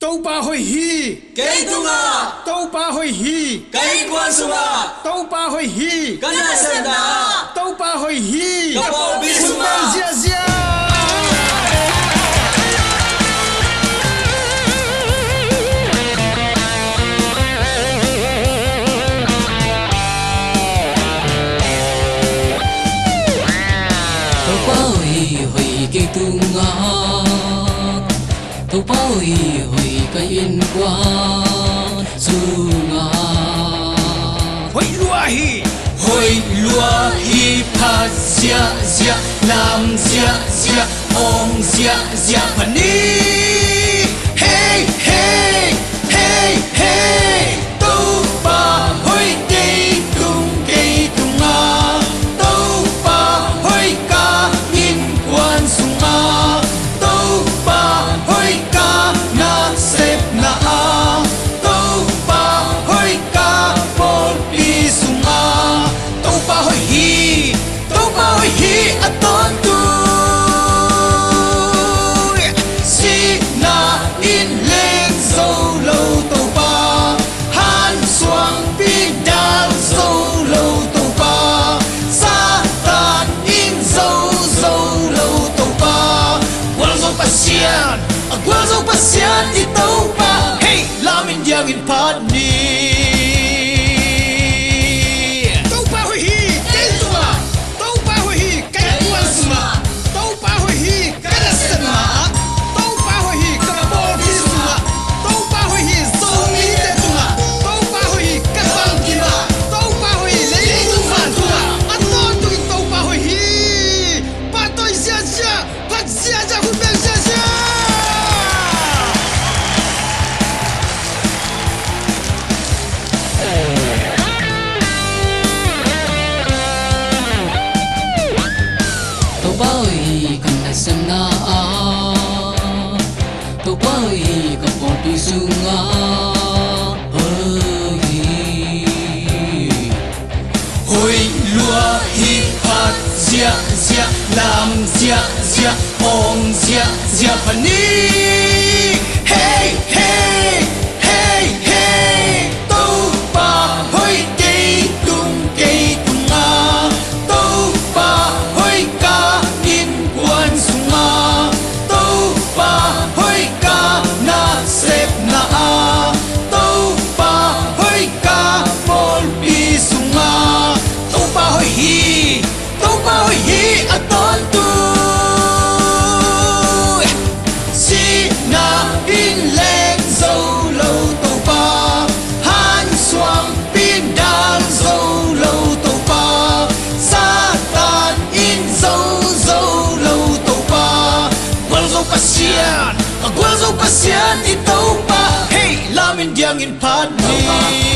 Tâu ba hồi hi Cây tunga Tâu ba hồi hi Cây quan sunga Tâu ba hồi hi Kana senda Tâu ba hồi hi Kapo bisuma Zia zia Tâu ba hồi cây tunga Tâu ba hồi cây yên quan sunga Hoi lua hi pha zia zia nam zia zia ong zia zia pani hey hey hey hey tâu ba hoi cây tunga tâu ba hoi ca in quan sunga tâu ba hoi ca na sep na a tâu ba hoi ca por pi sunga tâu ba hoi hi aton tu si na in lên dâu lâu tâu ba han xoang pin đal dâu lâu tâu ba sa tan in dâu lâu tâu ba qual dâu pasian di tâu ba hey lamin yang in pani Tâu ba hồi kana senda Tâu ba hồi kapo pi sunga hoi lua hi phat zia zia nam zia zia ong zia zia pani hey hey hey hey tâu ba hoi cây tunga tâu ba hoi ca in quan sunga tâu ba hoi ca na sep na a tâu ba hoi ca por pi sunga tâu ba hoi hi aton tu si na in lên dâu lâu tâu ba han xoang pin đal dâu lâu tâu ba sa tan in dâu lâu tâu ba qual dâu pasian di tâu ba hey lamin yang in pani